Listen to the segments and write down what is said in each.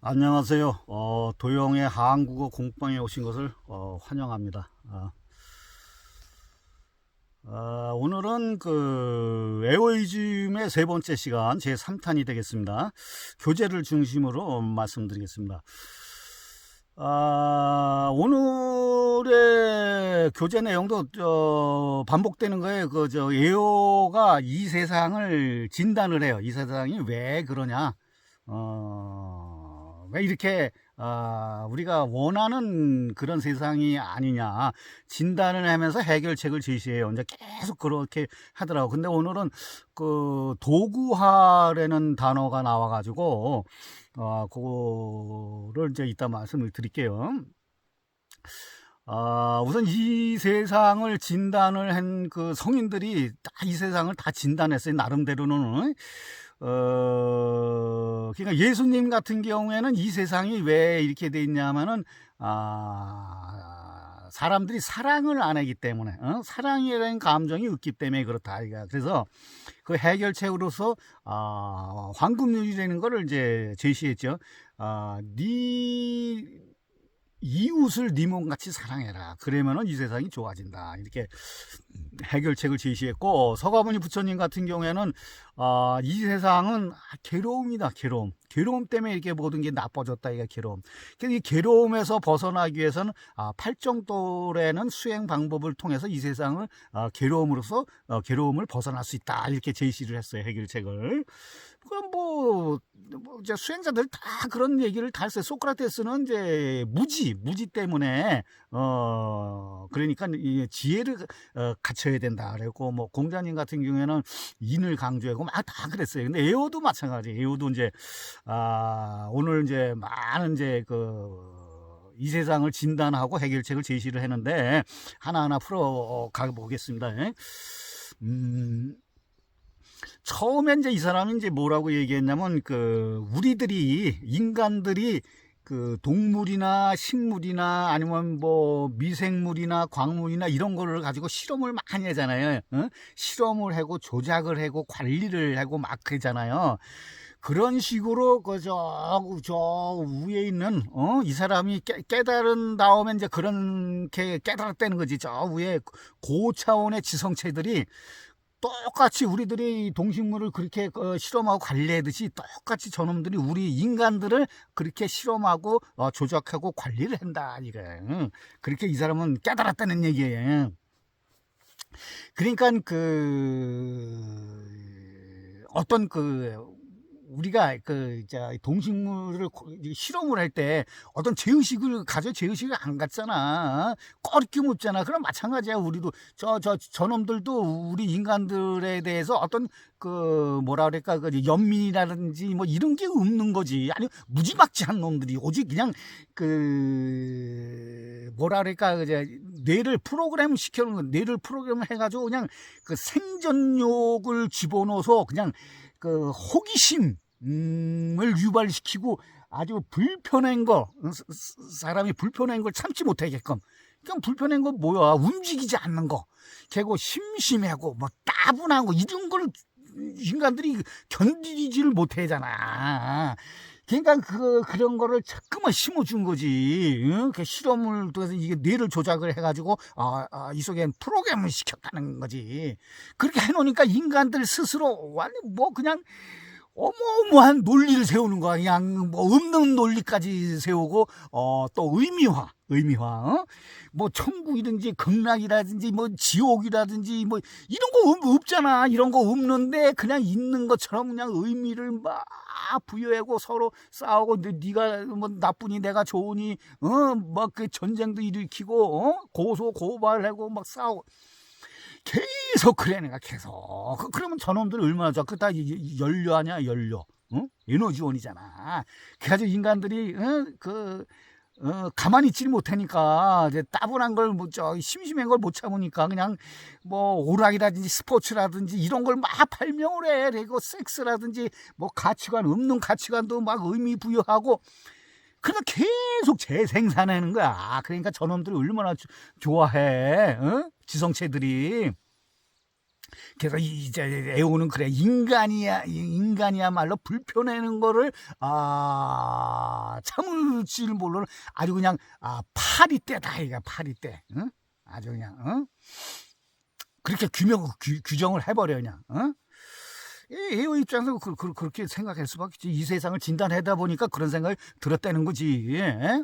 안녕하세요. 도영의 한국어 공방에 오신 것을 환영합니다. 오늘은 그 에오이즘의 세 번째 시간 제 3탄이 되겠습니다. 교재를 중심으로 말씀드리겠습니다. 오늘의 교재 내용도 반복되는 거예요. 에오가 이 세상을 진단을 해요. 이 세상이 왜 그러냐? 왜 이렇게 우리가 원하는 그런 세상이 아니냐 진단을 하면서 해결책을 제시해요. 이제 계속 그렇게 하더라고. 근데 오늘은 그 도구화라는 단어가 나와가지고 그거를 이제 이따 말씀을 드릴게요. 우선 이 세상을 진단을 한 그 성인들이 다 이 세상을 다 진단했어요. 나름대로는. 그러니까 예수님 같은 경우에는 이 세상이 왜 이렇게 돼 있냐면은, 사람들이 사랑을 안 하기 때문에, 사랑이라는 감정이 없기 때문에 그렇다. 그래서 그 해결책으로서, 황금률이라는 거를 이제 제시했죠. 네 이웃을 네 몸같이 사랑해라. 그러면은 이 세상이 좋아진다. 이렇게 해결책을 제시했고, 서가모니 부처님 같은 경우에는 이 세상은 괴로움이다. 괴로움 때문에 이렇게 모든 게 나빠졌다. 이게 괴로움. 이 괴로움에서 벗어나기 위해서는 팔정도라는 수행 방법을 통해서 이 세상을 괴로움으로서 괴로움을 벗어날 수 있다. 이렇게 제시를 했어요. 해결책을. 그럼 이제 수행자들 다 그런 얘기를 다 했어요. 소크라테스는 이제 무지 때문에 그러니까 이 지혜를 갖춰야 된다 그랬고, 뭐 공자님 같은 경우에는 인을 강조하고 막 다 그랬어요. 근데 에오도 마찬가지. 에오도 이제 오늘 이제 많은 이제 이 세상을 진단하고 해결책을 제시를 했는데 하나하나 풀어 가보겠습니다. 처음에 이제 이 사람이 이제 뭐라고 얘기했냐면, 인간들이 동물이나 식물이나 아니면 뭐 미생물이나 광물이나 이런 거를 가지고 실험을 많이 하잖아요. 실험을 하고 조작을 하고 관리를 하고 막 그러잖아요. 그런 식으로 저 위에 있는 이 사람이 깨달은 다음에 이제 그렇게 깨달았다는 거지. 저 위에 고차원의 지성체들이 똑같이 우리들이 동식물을 그렇게 실험하고 관리하듯이 똑같이 저놈들이 우리 인간들을 그렇게 실험하고 조작하고 관리를 한다. 그렇게 이 사람은 깨달았다는 얘기예요. 그러니까 어떤 우리가 동식물을 실험을 할 때 어떤 죄의식을 가져. 죄의식을 안 갖잖아. 꺼리낌 없잖아. 그럼 마찬가지야. 우리도 저놈들도 우리 인간들에 대해서 어떤 뭐라 그럴까, 연민이라든지 뭐 이런 게 없는 거지. 아니, 무지막지한 놈들이 오직 그냥 뭐라 그럴까, 뇌를 프로그램 시켜놓은 거. 뇌를 프로그램을 해가지고 그냥 생존욕을 집어넣어서 그냥 호기심을 유발시키고 아주 불편한 거, 사람이 불편한 걸 참지 못하게끔. 그러니까 불편한 건 뭐야? 움직이지 않는 거, 개고 심심하고 뭐 따분하고 이런 걸 인간들이 견디지를 못하잖아. 그러니까 그런 거를 자꾸만 심어준 거지. 그 실험을 통해서 이게 뇌를 조작을 해가지고 이 속에 프로그램을 시켰다는 거지. 그렇게 해놓으니까 인간들 스스로 완전 그냥 어마어마한 논리를 세우는 거야. 그냥 없는 논리까지 세우고 또 의미화. 뭐 천국이든지 극락이라든지 뭐 지옥이라든지 뭐 이런 거 없잖아. 이런 거 없는데 그냥 있는 것처럼 그냥 의미를 막 부여하고 서로 싸우고, 네가 뭐 나쁘니 내가 좋으니 막 전쟁도 일으키고 고소 고발하고 막 싸우고 계속 그래. 내가 계속 그러면 저놈들 얼마나 좋아. 다 연료 아니야, 연료. 에너지원이잖아. 그래가지고 인간들이 가만히 있질 못하니까 이제 따분한 걸 심심한 걸 못 참으니까 그냥 뭐 오락이라든지 스포츠라든지 이런 걸 막 발명을 해. 그리고 섹스라든지 뭐 가치관, 없는 가치관도 막 의미 부여하고, 그러면 계속 재생산하는 거야. 그러니까 저놈들이 얼마나 좋아해. 지성체들이. 그래서 이제 애호는 그래, 인간이야말로 불편해는 거를 참을 줄 모르는 아주 그냥 파리떼다 이가, 파리떼. 응? 아주 그냥 그렇게 규정을 해버려 그냥. 애호 입장에서 그렇게 생각할 수밖에 없지. 이 세상을 진단하다 보니까 그런 생각이 들었다는 거지. 예?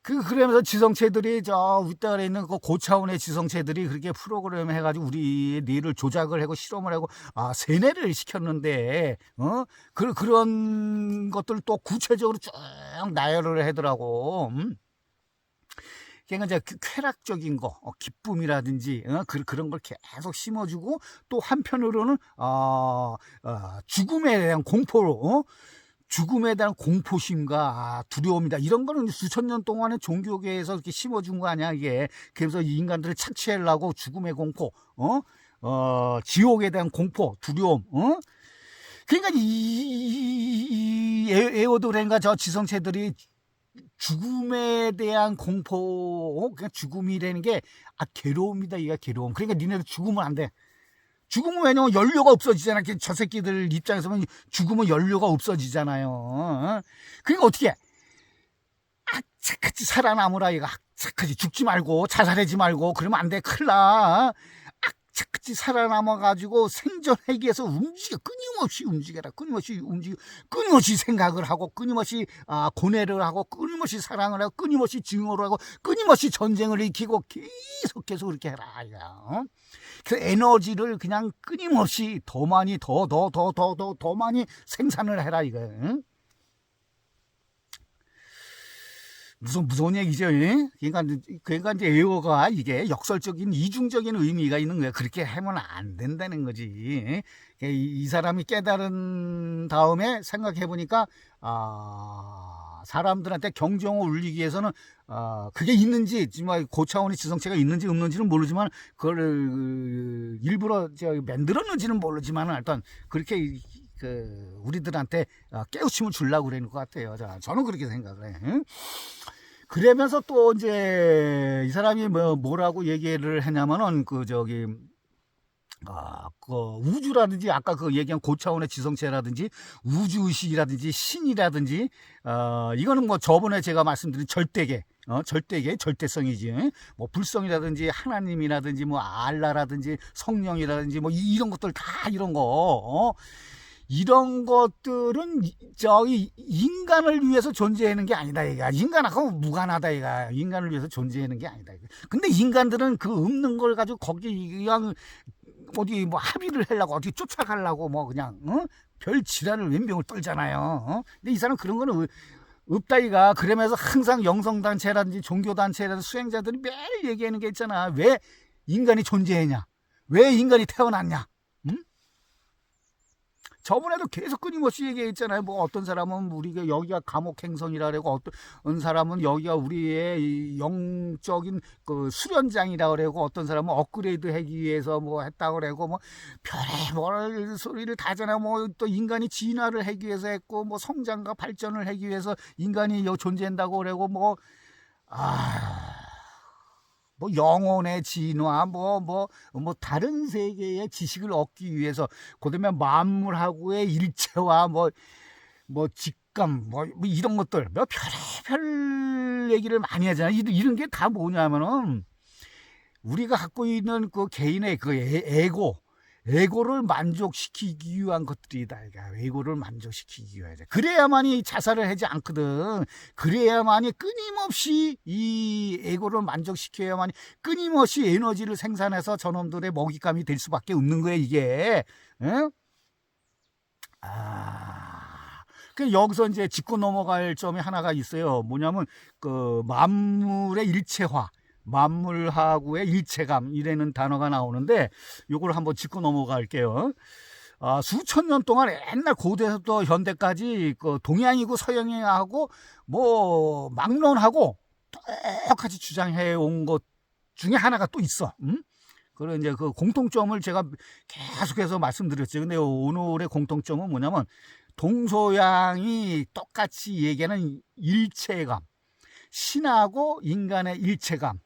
그러면서 지성체들이 윗달에 있는 그 고차원의 지성체들이 그렇게 프로그램 해가지고 우리 뇌를 조작을 하고 실험을 하고 세뇌를 시켰는데 그런 것들 또 구체적으로 쭉 나열을 하더라고. 그러니까 이제 쾌락적인 거, 기쁨이라든지 그런 걸 계속 심어주고, 또 한편으로는 죽음에 대한 공포로 죽음에 대한 공포심과 두려움이다. 이런 거는 수천 년 동안에 종교계에서 이렇게 심어준 거 아니야, 이게. 그래서 인간들을 착취하려고 죽음의 공포, 지옥에 대한 공포, 두려움, 그러니까 이 에오도렌과 저 지성체들이 죽음에 대한 공포, 그러니까 죽음이라는 게 괴로움이다, 이가 괴로움. 그러니까 니네들 죽으면 안 돼. 죽으면 왜냐면 연료가 없어지잖아. 저 새끼들 입장에서 보면 죽으면 연료가 없어지잖아요. 그러니까 어떻게 악착같이 살아남으라 이거. 악착같이 죽지 말고 자살하지 말고 그러면 안 돼. 큰일 나. 악착같이 살아남아가지고 생존하기 위해서 끊임없이 움직여라. 끊임없이 생각을 하고, 끊임없이 고뇌를 하고, 끊임없이 사랑을 하고, 끊임없이 증오를 하고, 끊임없이 전쟁을 일으키고 계속 그렇게 해라. 그 에너지를 그냥 끊임없이 더 많이 더 많이 생산을 해라 이거. 무서운 얘기죠. 그러니까 이제 에어가 이게 역설적인 이중적인 의미가 있는 거야. 그렇게 하면 안 된다는 거지. 이 사람이 깨달은 다음에 생각해 보니까 사람들한테 경종을 울리기 위해서는 그게 있는지, 정말 고차원의 지성체가 있는지 없는지는 모르지만 그걸 일부러 만들었는지는 모르지만 일단 그렇게 우리들한테 깨우침을 주려고 그러는 것 같아요. 저는 그렇게 생각을 해. 그러면서 또 이제 이 사람이 뭐라고 얘기를 했냐면은 우주라든지 아까 얘기한 고차원의 지성체라든지 우주의식이라든지 신이라든지 이거는 저번에 제가 말씀드린 절대계 절대성이지. 불성이라든지 하나님이라든지 알라라든지 성령이라든지 이런 것들 다 이런 거 이런 것들은 인간을 위해서 존재하는 게 아니다 이가. 인간하고 무관하다 이가. 인간을 위해서 존재하는 게 아니다 이가. 근데 인간들은 그 없는 걸 가지고 거기 그냥 어디 합의를 하려고 어디 쫓아가려고 그냥 별 지랄을 왼병을 떨잖아요. 근데 이 사람 그런 거는 없다 이가. 그러면서 항상 영성단체라든지 종교단체라든지 수행자들이 매일 얘기하는 게 있잖아. 왜 인간이 존재했냐, 왜 인간이 태어났냐. 저번에도 계속 끊임없이 얘기했잖아요. 어떤 사람은 우리가 여기가 감옥행성이라 그러고, 어떤 사람은 여기가 우리의 영적인 수련장이라 그러고, 어떤 사람은 업그레이드 하기 위해서 했다 그러고, 별의별 소리를 다 하잖아요. 또 인간이 진화를 하기 위해서 했고, 성장과 발전을 하기 위해서 인간이 존재한다고 그러고, 영혼의 진화, 다른 세계의 지식을 얻기 위해서, 그다음에 만물하고의 일체화, 직감, 이런 것들, 별의별 얘기를 많이 하잖아요. 이런 게 다 뭐냐면은, 우리가 갖고 있는 개인의 에고를 만족시키기 위한 것들이다. 에고를 만족시키기 위해. 그래야만이 자살을 하지 않거든. 그래야만이 끊임없이 이 에고를 만족시켜야만이 끊임없이 에너지를 생산해서 저놈들의 먹잇감이 될 수밖에 없는 거예요, 이게. 응? 여기서 이제 짚고 넘어갈 점이 하나가 있어요. 뭐냐면 만물의 일체화. 만물하고의 일체감 이라는 단어가 나오는데, 요걸 한번 짚고 넘어갈게요. 수천 년 동안 옛날 고대부터 현대까지 동양이고 서양이하고 막론하고 똑같이 주장해 온 것 중에 하나가 또 있어. 그런 이제 공통점을 제가 계속해서 말씀드렸죠. 근데 오늘의 공통점은 뭐냐면, 동서양이 똑같이 얘기하는 일체감, 신하고 인간의 일체감.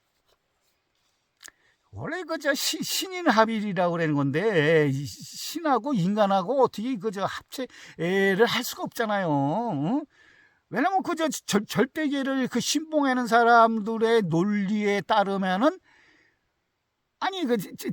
원래 그저 신인 합일이라고 그러는 건데 신하고 인간하고 어떻게 그저 합체를 할 수가 없잖아요. 어? 왜냐면 그저 절대계를 그 신봉하는 사람들의 논리에 따르면은 아니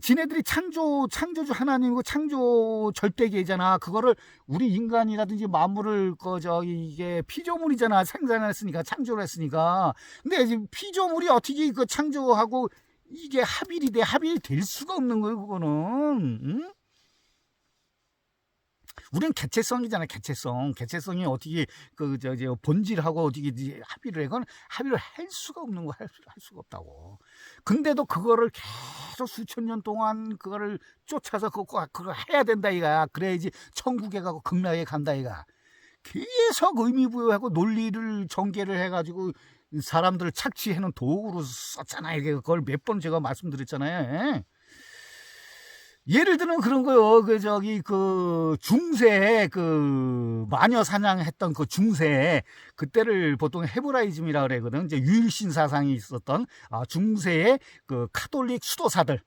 지네들이 창조주 하나님이고 창조 절대계잖아. 그거를 우리 인간이라든지 만물을 이게 피조물이잖아. 생산했으니까 창조를 했으니까. 근데 지금 피조물이 어떻게 그 창조하고 이게 합일이 될 수가 없는 거예요. 그거는. 응? 우리는 개체성이잖아. 개체성이 어떻게 본질하고 어떻게 합의를 해? 그건 합의를 할 수가 없는 거, 할 수가 없다고. 근데도 그거를 계속 수천 년 동안 그거를 쫓아서 그거 해야 된다 이가. 그래야지 천국에 가고 극락에 간다 이가. 계속 의미부여하고 논리를 전개를 해가지고 사람들을 착취하는 도구로 썼잖아요. 그걸 몇 번 제가 말씀드렸잖아요. 예를 들면 그런 거요. 중세 마녀 사냥했던 그 중세 그때를 보통 헤브라이즘이라 그러거든. 이제 유일신 사상이 있었던 중세의 그 카톨릭 수도사들.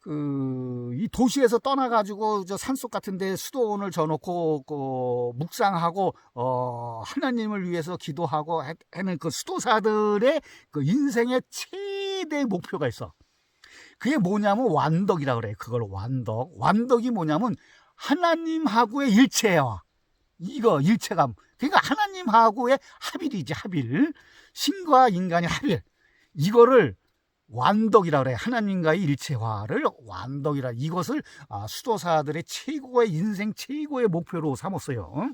이 도시에서 떠나가지고 저 산속 같은데 수도원을 져놓고 묵상하고 하나님을 위해서 기도하고 하는 그 수도사들의 그 인생의 최대 목표가 있어. 그게 뭐냐면 완덕이라 그래. 그걸 완덕이 뭐냐면 하나님하고의 일체와 이거 일체감. 그러니까 하나님하고의 합일이지. 합일. 신과 인간의 합일. 이거를 완덕이라 그래. 하나님과의 일체화를 완덕이라. 이것을 수도사들의 최고의 인생 최고의 목표로 삼았어요.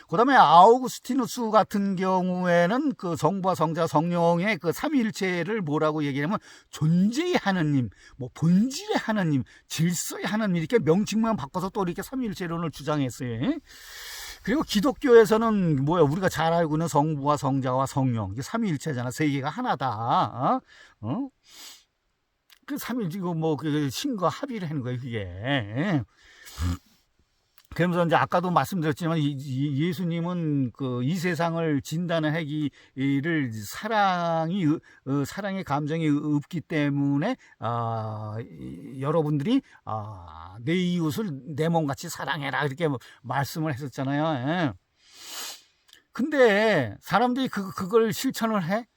그 다음에 아우구스티누스 같은 경우에는 그 성부와 성자 성령의 그 삼위일체를 뭐라고 얘기하냐면 존재의 하느님, 뭐 본질의 하느님, 질서의 하느님 이렇게 명칭만 바꿔서 또 이렇게 삼위일체론을 주장했어요. 그리고 기독교에서는 우리가 잘 알고 있는 성부와 성자와 성령, 이게 삼위일체잖아. 세 개가 하나다. 그 삼위일체 그 신과 합의를 하는 거예요, 그게. 그러면서 이제 아까도 말씀드렸지만 예수님은 이 세상을 진단하기를 사랑의 감정이 없기 때문에 여러분들이 내 이웃을 내 몸같이 사랑해라 이렇게 말씀을 했었잖아요. 근데 사람들이 그걸 실천을 해?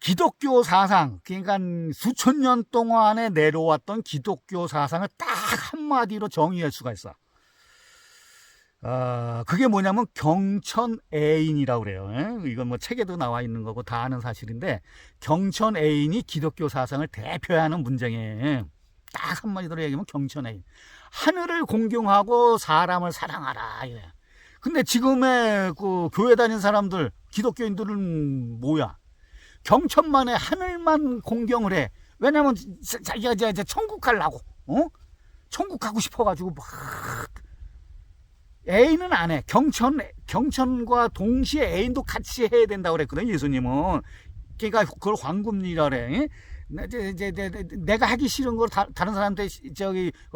기독교 사상, 그러니까 수천 년 동안에 내려왔던 기독교 사상을 딱 한마디로 정의할 수가 있어. 그게 뭐냐면 경천애인이라고 그래요. 이건 책에도 나와 있는 거고 다 아는 사실인데, 경천애인이 기독교 사상을 대표하는 문장이에요. 딱 한마디로 얘기하면 경천애인. 하늘을 공경하고 사람을 사랑하라. 근데 지금의 교회 다니는 사람들, 기독교인들은 뭐야? 경천만에 하늘만 공경을 해. 왜냐면 자기가 이제 천국 가려고, 천국 가고 싶어가지고 막 애인은 안 해. 경천과 동시에 애인도 같이 해야 된다고 그랬거든 예수님은. 그러니까 그걸 황금리라 그래. 내가 하기 싫은 걸 다른 사람한테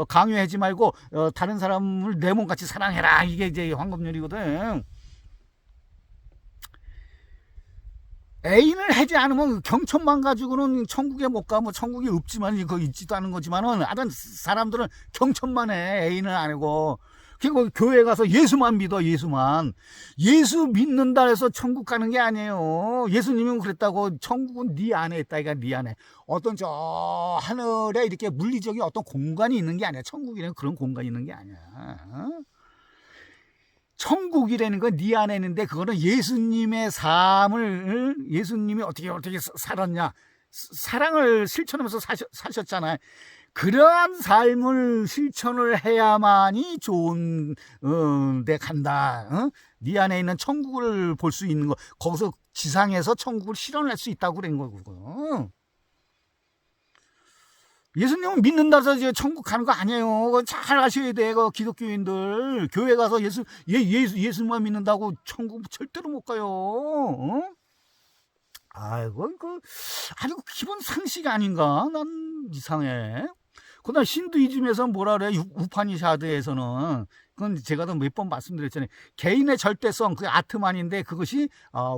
강요하지 말고 다른 사람을 내 몸같이 사랑해라. 이게 이제 황금률이거든. 애인을 하지 않으면 경천만 가지고는 천국에 못 가. 천국이 없지만 그거 있지도 않은 거지만은 하여튼 사람들은 경천만 해. 애인을 안 하고. 그리고 교회 가서 예수만 믿어. 예수 믿는다 해서 천국 가는 게 아니에요. 예수님은 그랬다고. 천국은 네 안에 있다. 이가 네 안에 어떤 저 하늘에 이렇게 물리적인 어떤 공간이 있는 게 아니야. 천국이라는 그런 공간이 있는 게 아니야. 천국이라는 건 네 안에 있는데, 그거는 예수님의 삶을, 예수님이 어떻게 살았냐, 사랑을 실천하면서 사셨잖아요. 그러한 삶을 실천을 해야만이 좋은 데 간다. 네 안에 있는 천국을 볼 수 있는 거, 거기서 지상에서 천국을 실현할 수 있다고 그런 거고. 예수님은 믿는다 해서 이제 천국 가는 거 아니에요. 잘 아셔야 돼. 기독교인들 교회 가서 예수만 믿는다고 천국 절대로 못 가요. 아이고, 아주 기본 상식 아닌가? 난 이상해. 그다음 힌두이즘에서는 뭐라 그래? 우파니샤드에서는 그건 제가 몇 번 말씀드렸잖아요. 개인의 절대성, 그 아트만인데 그것이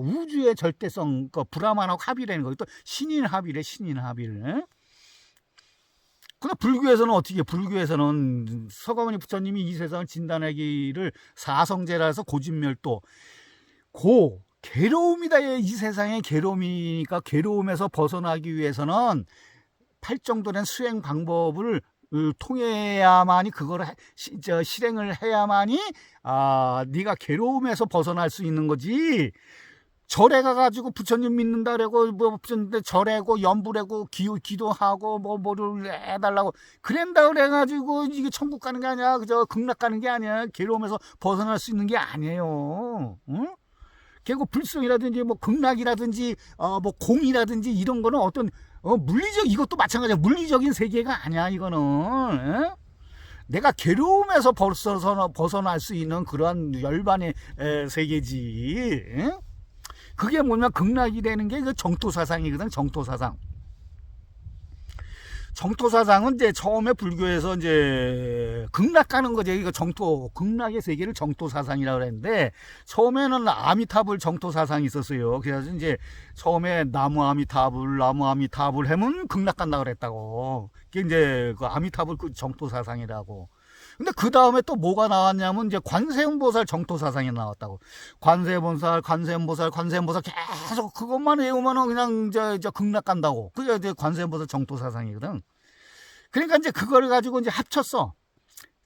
우주의 절대성, 그 브라만하고 합이라는 거. 또 신인 합이래, 신인 합일. 근데 불교에서는 어떻게? 불교에서는 서가모니 부처님이 이 세상을 진단하기를 사성제라 해서 고진멸도, 괴로움이다. 이 세상의 괴로움이니까 괴로움에서 벗어나기 위해서는 팔정도된 수행 방법을 통해야만이 그걸 실행을 해야만이 네가 괴로움에서 벗어날 수 있는 거지. 절에 가가지고 부처님 믿는다 그러고 뭐 부처님 절하고 염불하고 기도하고 뭐를 해달라고 그런다 그래가지고 이게 천국 가는 게 아니야. 그저 극락 가는 게 아니야. 괴로움에서 벗어날 수 있는 게 아니에요. 응? 결국 불성이라든지 뭐 극락이라든지 뭐 공이라든지 이런 거는 어떤 물리적, 이것도 마찬가지야. 물리적인 세계가 아니야. 이거는 에? 내가 괴로움에서 벗어날 수 있는 그러한 열반의 세계지. 에? 그게 뭐냐면 극락이 되는 게 그 정토사상이거든. 정토사상. 정토사상은 이제 처음에 불교에서 이제 극락 가는 거지. 이거 극락의 세계를 정토사상이라고 그랬는데, 처음에는 아미타불 정토사상이 있었어요. 그래서 이제 처음에 나무 아미타불 하면 극락 간다고 그랬다고. 그게 이제 그 아미타불 그 정토사상이라고. 근데 그 다음에 또 뭐가 나왔냐면 이제 관세음보살 정토사상이 나왔다고. 관세음보살 계속 그것만 외우면은 그냥 저 극락 간다고. 그게 이제 관세음보살 정토사상이거든. 그러니까 이제 그걸 가지고 이제 합쳤어.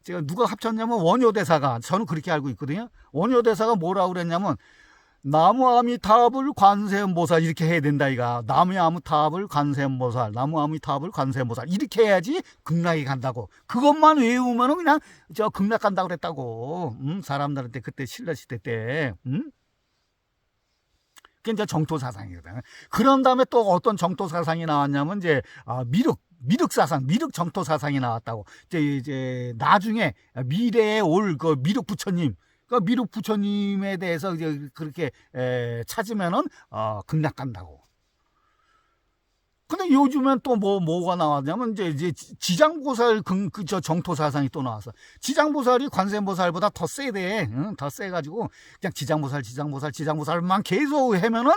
제가 누가 합쳤냐면 원효대사가, 저는 그렇게 알고 있거든요. 원효대사가 뭐라고 그랬냐면 나무 아미타불 관세음보살 이렇게 해야 된다 이가. 나무 아미타불 관세음보살, 나무 아미타불 관세음보살 이렇게 해야지 극락이 간다고. 그것만 외우면은 그냥 저 극락 간다고 그랬다고. 사람들한테 그때 신라시대 때. 그게 이제 정토사상이거든. 그런 다음에 또 어떤 정토사상이 나왔냐면 이제 미륵사상, 미륵 정토사상이 나왔다고. 이제 나중에 미래에 올 그 미륵 부처님, 그 미륵 부처님에 대해서 이제 그렇게 찾으면은 극락 간다고. 근데 요즘엔 또 뭐가 나왔냐면 이제 지장보살 저 정토사상이 또 나왔어. 지장보살이 관세음보살보다 더 세대. 더 세가지고 그냥 지장보살만 계속 하면은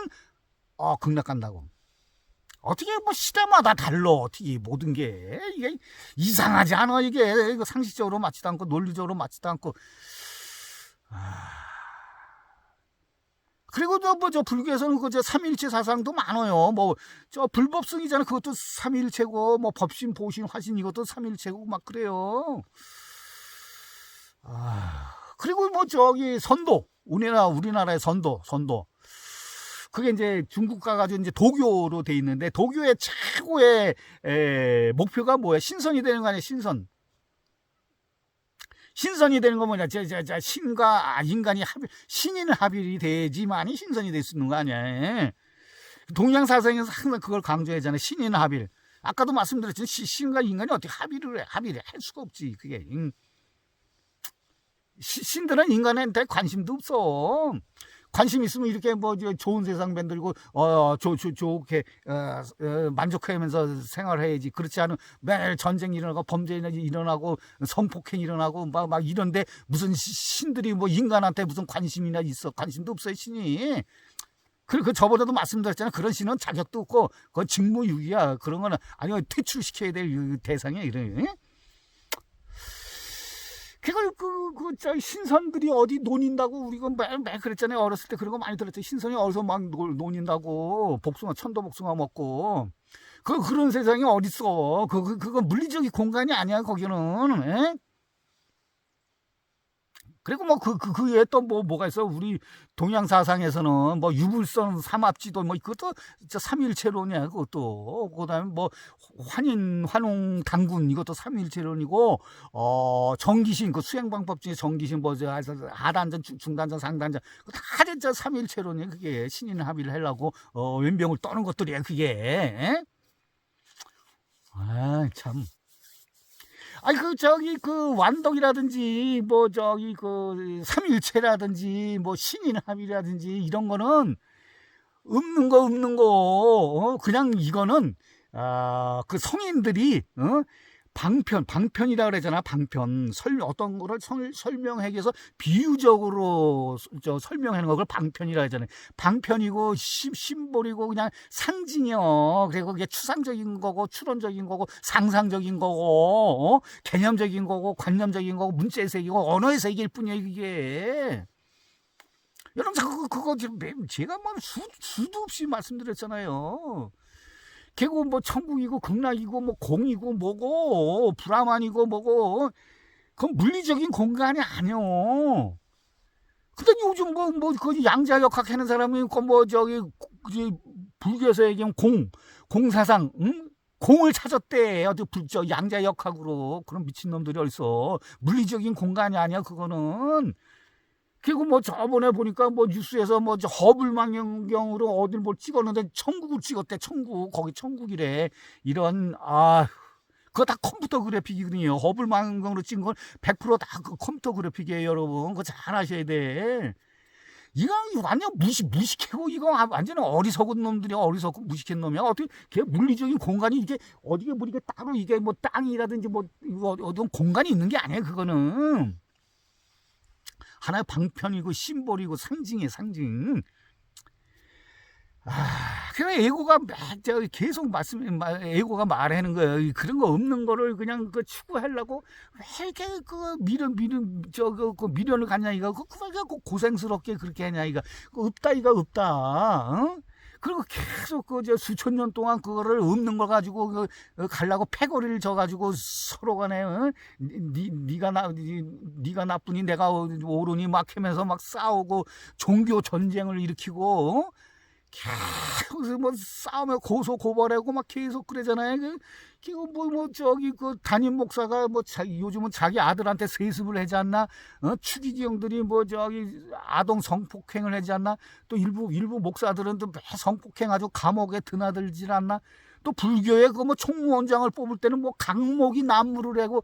극락 간다고. 어떻게 뭐 시대마다 달라. 어떻게 모든 게 이게 이상하지 않아. 이게 상식적으로 맞지도 않고 논리적으로 맞지도 않고. 그리고 저 불교에서는 그 삼일체 사상도 많아요. 뭐 저 불법성이잖아. 그것도 삼일체고, 뭐 법신, 보신, 화신 이것도 삼일체고 막 그래요. 그리고 뭐 저기 선도, 우리나라의 선도. 그게 이제 중국 가가지고 이제 도교로 돼 있는데, 도교의 최고의 목표가 뭐야? 신선이 되는 거 아니야? 신선이 되는 거 뭐냐? 신과 인간이 신인 합일이 돼야지만이 신선이 될 수 있는 거 아니야? 동양사상에서 항상 그걸 강조하잖아요. 신인 합일. 아까도 말씀드렸지만 신과 인간이 어떻게 합일을 해? 합일을 할 수가 없지. 그게. 신들은 인간한테 관심도 없어. 관심 있으면 이렇게 뭐 좋은 세상 만들고 좋게 만족하면서 생활해야지. 그렇지 않으면 매일 전쟁 일어나고 범죄 일어나고 성폭행 일어나고 막 이런데 무슨 신들이 뭐 인간한테 무슨 관심이나 있어? 관심도 없어요, 신이. 그리고 저번에도 말씀드렸잖아요. 그런 신은 자격도 없고 그건 직무유기야. 그런 거는 아니면 퇴출시켜야 될 대상이야. 이런. 그걸 저 신선들이 어디 논인다고 우리가 매일 그랬잖아요. 어렸을 때 그런 거 많이 들었죠. 신선이 어디서 막 논인다고. 천도복숭아 먹고. 그런 세상이 어딨어. 그거 물리적인 공간이 아니야, 거기는. 에? 그리고 뭐 그 외에 또 뭐가 있어? 우리 동양 사상에서는 뭐 유불선 삼합지도 뭐 그것도 진짜 삼일체론이야. 그것도. 그다음에 뭐 환웅 당군 이것도 삼일체론이고, 정기신 그 수행 방법 중에 정기신 하단전, 중단전, 상단전 다 진짜 삼일체론이야. 그게 신인 합의를 하려고 왼병을 떠는 것들이야. 그게. 참. 아니 그 완덕이라든지 뭐 그 삼일체라든지 뭐 신인합이라든지 이런 거는 없는 거 그냥 이거는 그 성인들이 방편이라 그러잖아. 방편. 어떤 거를 설명하기 위해서 비유적으로 설명하는 걸 방편이라 하잖아요. 방편이고 심볼이고 그냥 상징이요. 그리고 그게 추상적인 거고 추론적인 거고 상상적인 거고 개념적인 거고 관념적인 거고 문자의 세계고 언어의 세계일 뿐이에요. 이게. 여러분 그거 지금 제가 뭐 수도 없이 말씀드렸잖아요. 걔고 뭐 천국이고 극락이고 뭐 공이고 뭐고 브라만이고 뭐고 그건 물리적인 공간이 아니요. 근데 요즘 그 양자역학 하는 사람이 불교에서 얘기하면 공사상 공을 찾았대. 어디 양자역학으로. 그런 미친놈들이 어딨어. 물리적인 공간이 아니야 그거는. 그리고 뭐 저번에 보니까 뭐 뉴스에서 뭐 허블 망원경으로 어딜 뭘 찍었는데 천국을 찍었대. 거기 천국이래. 이런 그거 다 컴퓨터 그래픽이거든요. 허블 망원경으로 찍은 건 100%다 그 컴퓨터 그래픽이에요, 여러분. 그거 잘 아셔야 돼. 이거 완전 무식해고 이거 완전 어리석은 놈들이 어리석고 무식한 놈이야. 어떻게 걔 물리적인 공간이 이게 어디게 뭐 이게 따로 이게 뭐 땅이라든지 뭐 어떤 공간이 있는 게 아니에요, 그거는. 하나의 방편이고 심볼이고 상징이에요, 상징. 그래 에고가 계속 에고가 말하는 거예요. 그런 거 없는 거를 그냥 추구하려고 왜 이렇게 미련을 갖냐 이거. 그 고생스럽게 그렇게 하냐 이거. 없다 이거 없다. 어? 그리고 계속 수천 년 동안 그거를 없는 걸 가지고 가려고 패거리를 져가지고 서로 간에 네가 나쁘니 내가 옳으니 막 하면서 막 싸우고 종교 전쟁을 일으키고 계속 뭐 싸우며 고소고발하고 막 계속 그러잖아요. 그 담임 목사가 요즘은 자기 아들한테 세습을 하지 않나? 추기지 형들이 아동 성폭행을 하지 않나? 또 일부 목사들은 또 성폭행 아주 감옥에 드나들질 않나? 또 불교에 총무원장을 뽑을 때는 강목이 난무를 하고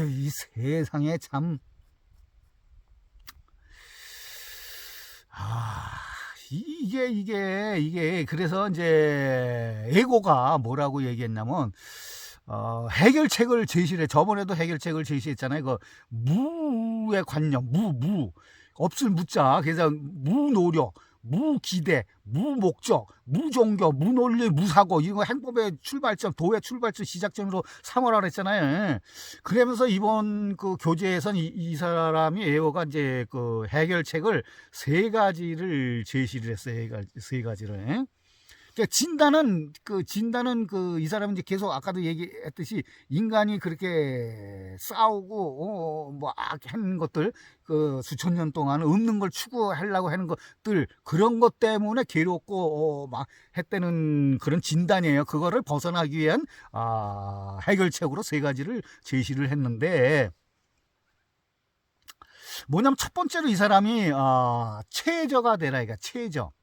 이 세상에 참 이게 그래서 이제 에고가 뭐라고 얘기했냐면 해결책을 제시를 해. 저번에도 해결책을 제시했잖아요. 그 무의 관념, 없을 무자. 그래서 무노력, 무기대, 무목적, 무종교, 무논리, 무사고. 이거 행법의 출발점, 도의 출발점, 시작점으로 삼으라 그랬잖아요. 그러면서 이번 그 교재에선 이 사람이 에고가 이제 그 해결책을 3가지를 제시를 했어요. 세 가지를. 진단은 이 사람은 이제 계속 아까도 얘기했듯이 인간이 그렇게 싸우고 하는 것들 수천 년 동안 없는 걸 추구하려고 하는 것들 그런 것 때문에 괴롭고 막 했다는 그런 진단이에요. 그거를 벗어나기 위한 해결책으로 3가지를 제시를 했는데 뭐냐면 첫 번째로 이 사람이 체저가 되라 이거 체저.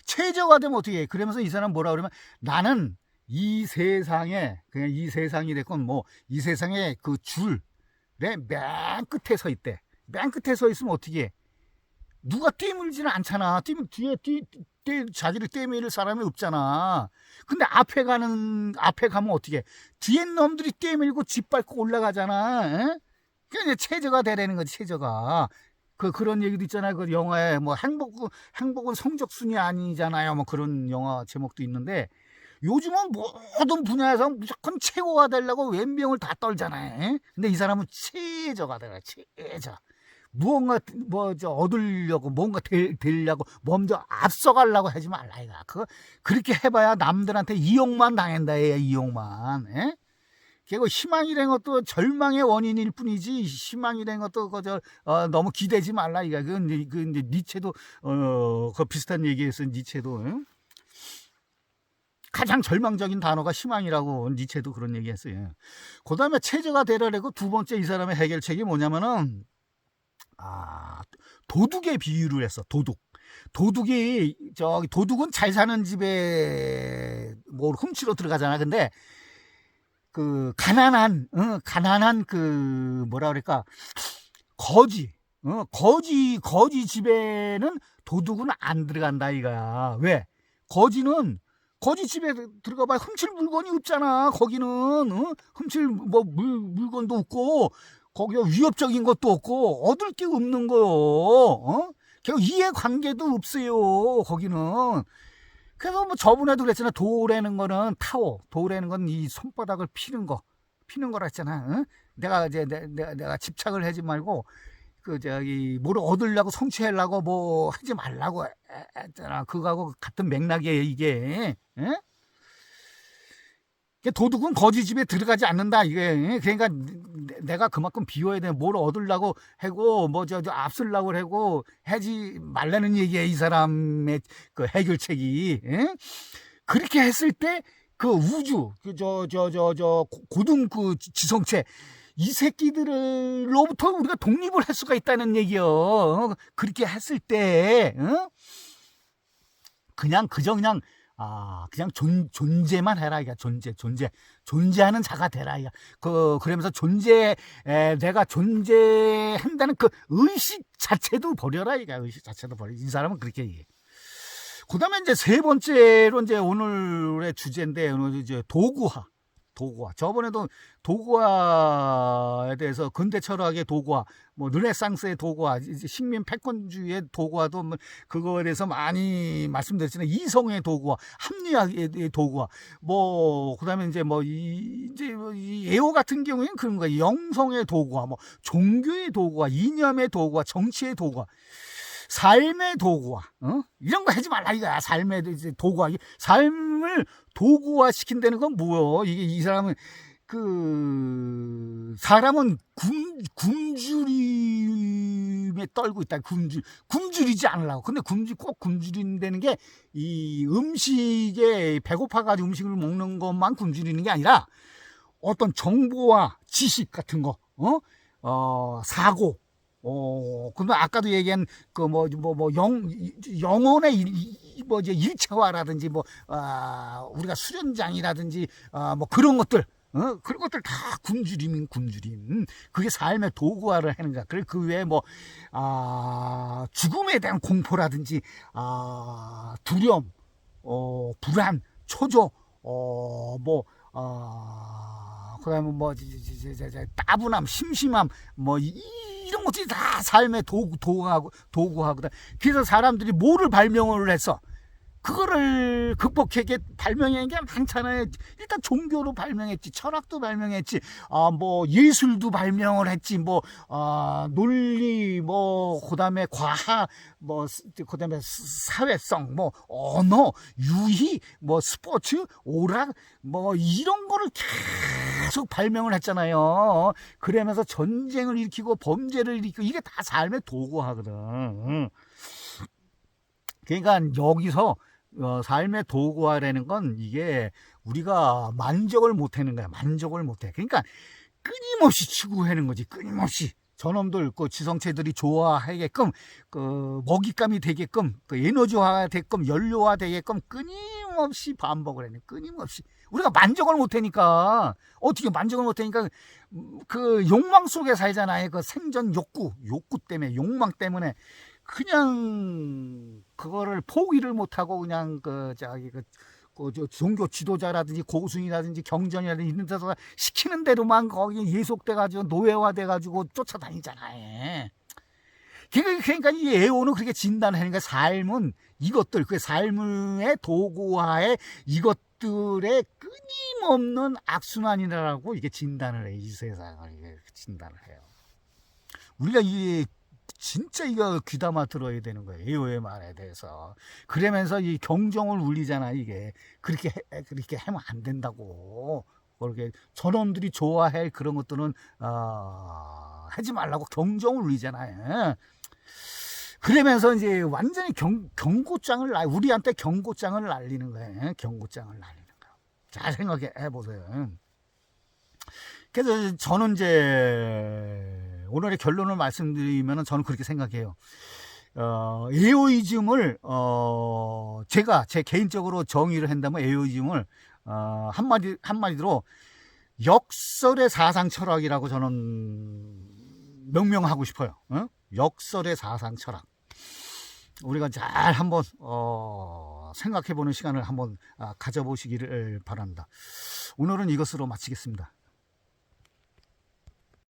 체저가 되면 어떻게 해? 그러면서 이 사람 뭐라 그러면 나는 이 세상에 그냥 이 세상이 됐건 이 세상에 그 줄에 맨 끝에 서 있대. 맨 끝에 서 있으면 어떻게 해? 누가 떼물지는 않잖아. 뒤에 자기를 떼밀 사람이 없잖아. 근데 앞에 가면 어떻게 해? 뒤에 놈들이 떼밀고 짓밟고 올라가잖아. 그러니까 체저가 되라는 거지. 체저가. 그런 얘기도 있잖아요. 그 영화에 행복은 성적순이 아니잖아요. 그런 영화 제목도 있는데 요즘은 모든 분야에서 무조건 최고가 되려고 왼병을 다 떨잖아요. 근데 이 사람은 체저가 되라. 체저. 무언가 얻으려고 뭔가 되려고 먼저 앞서가려고 하지 말라 이거. 그렇게 해봐야 남들한테 이용만 당한다. 이용만. 에? 그리고 희망이라는 것도 절망의 원인일 뿐이지 희망이라는 것도 너무 기대지 말라 이거. 이제 니체도 그 비슷한 얘기했어. 니체도 가장 절망적인 단어가 희망이라고 니체도 그런 얘기했어요. 그 다음에 체저가 되라고 두 번째 이 사람의 해결책이 뭐냐면은 도둑의 비유를 했어. 도둑은 잘 사는 집에 훔치러 들어가잖아. 근데 그 가난한 그 뭐라 그럴까 거지 집에는 도둑은 안 들어간다 이거야. 왜? 거지는 거지 집에 들어가봐 훔칠 물건이 없잖아. 거기는 훔칠 뭐 물건도 없고 거기가 위협적인 것도 없고 얻을 게 없는 거요. 결국 이해관계도 없어요. 거기는. 그래서 뭐 저번에도 그랬잖아. 도라는 거는 타워. 도라는 건 이 손바닥을 피는 거라 했잖아. 내가 이제 내가 집착을 하지 말고 뭐를 얻으려고 성취하려고 뭐 하지 말라고 했잖아. 그거하고 같은 맥락이에요, 이게. 도둑은 거지 집에 들어가지 않는다, 이게. 그러니까 내가 그만큼 비워야 돼. 뭘 얻으려고 하고, 앞서려고 하고, 하지 말라는 얘기야, 이 사람의 그 해결책이. 그렇게 했을 때, 그 우주, 고등 지성체, 이 새끼들로부터 우리가 독립을 할 수가 있다는 얘기요. 그렇게 했을 때, 그냥 존재만 해라, 이거. 존재하는 자가 되라, 이거. 그러면서 내가 존재한다는 그 의식 자체도 버려라, 이거. 의식 자체도 버려. 이 사람은 그렇게 얘기해. 그 다음에 이제 세 번째로 이제 오늘의 주제인데, 이제 도구화. 저번에도 도구화에 대해서 근대 철학의 도구화, 뭐 르네상스의 도구화, 이제 식민 패권주의의 도구화도 뭐 그거에 대해서 많이 말씀드렸잖아요. 이성의 도구화, 합리학의 도구화, 뭐 그다음에 이제 이 애호 같은 경우에는 그런 거예요. 영성의 도구화, 뭐 종교의 도구화, 이념의 도구화, 정치의 도구화. 삶의 도구화, 이런 거 하지 말라, 이거야. 삶의 도구화. 삶을 도구화 시킨다는 건 뭐요? 이 사람은, 사람은 굶주림에 떨고 있다. 굶주리지 않으려고. 근데 꼭 굶주린다는 게, 이 음식에 배고파가지고 음식을 먹는 것만 굶주리는 게 아니라, 어떤 정보와 지식 같은 거, 사고, 근데 아까도 얘기한 영혼의 일체화라든지 우리가 수련장이라든지 뭐 그런 것들, 그런 것들 다 굶주림. 그게 삶의 도구화를 하는 거야. 그리고 그 외에 죽음에 대한 공포라든지 두려움, 불안, 초조, 그다음에 따분함, 심심함, 이런 것들이 다 삶의 도구하거든. 그래서 사람들이 뭐를 발명을 했어? 그거를 극복하게 발명한 게 많잖아요. 일단 종교로 발명했지, 철학도 발명했지, 예술도 발명을 했지, 논리, 그다음에 과학, 그다음에 사회성, 언어, 유희, 스포츠, 오락, 이런 거를 계속 발명을 했잖아요. 그러면서 전쟁을 일으키고 범죄를 일으키고 이게 다 삶의 도구하거든. 그러니까 여기서 삶의 도구화라는 건 이게 우리가 만족을 못하는 거야. 만족을 못해. 그러니까 끊임없이 추구하는 거지. 끊임없이. 저놈들, 지성체들이 좋아하게끔, 먹잇감이 되게끔, 에너지화가 되게끔, 연료화 되게끔 끊임없이 반복을 해요. 끊임없이. 우리가 만족을 못하니까, 어떻게 만족을 못하니까, 욕망 속에 살잖아요. 생존 욕구 때문에, 욕망 때문에. 그냥 그거를 포기를 못하고 그냥 종교 지도자라든지 고승이라든지 경전이라든지 이런 데서 시키는 대로만 거기 예속돼가지고 노예화돼가지고 쫓아다니잖아요. 그러니까 이 애호는 그렇게 진단하는 거야. 삶은 이것들, 그 삶의 도구화에 이것들의 끊임없는 악순환이라고 이게 진단을 해. 이 세상을 이게 진단을 해요. 우리가 진짜 이거 귀담아 들어야 되는 거예요. 애호의 말에 대해서. 그러면서 이 경종을 울리잖아, 이게. 그렇게 하면 안 된다고. 그렇게 저놈들이 좋아할 그런 것들은, 하지 말라고 경종을 울리잖아요. 그러면서 이제 완전히 우리한테 경고장을 날리는 거예요. 경고장을 날리는 거예요. 잘 생각해 보세요. 그래서 저는 이제, 오늘의 결론을 말씀드리면 저는 그렇게 생각해요. 에오이즘을 제 개인적으로 정의를 한다면 에오이즘을 한마디로 역설의 사상 철학이라고 저는 명명하고 싶어요. 역설의 사상 철학. 우리가 잘 한번 생각해 보는 시간을 한번 가져보시기를 바랍니다. 오늘은 이것으로 마치겠습니다.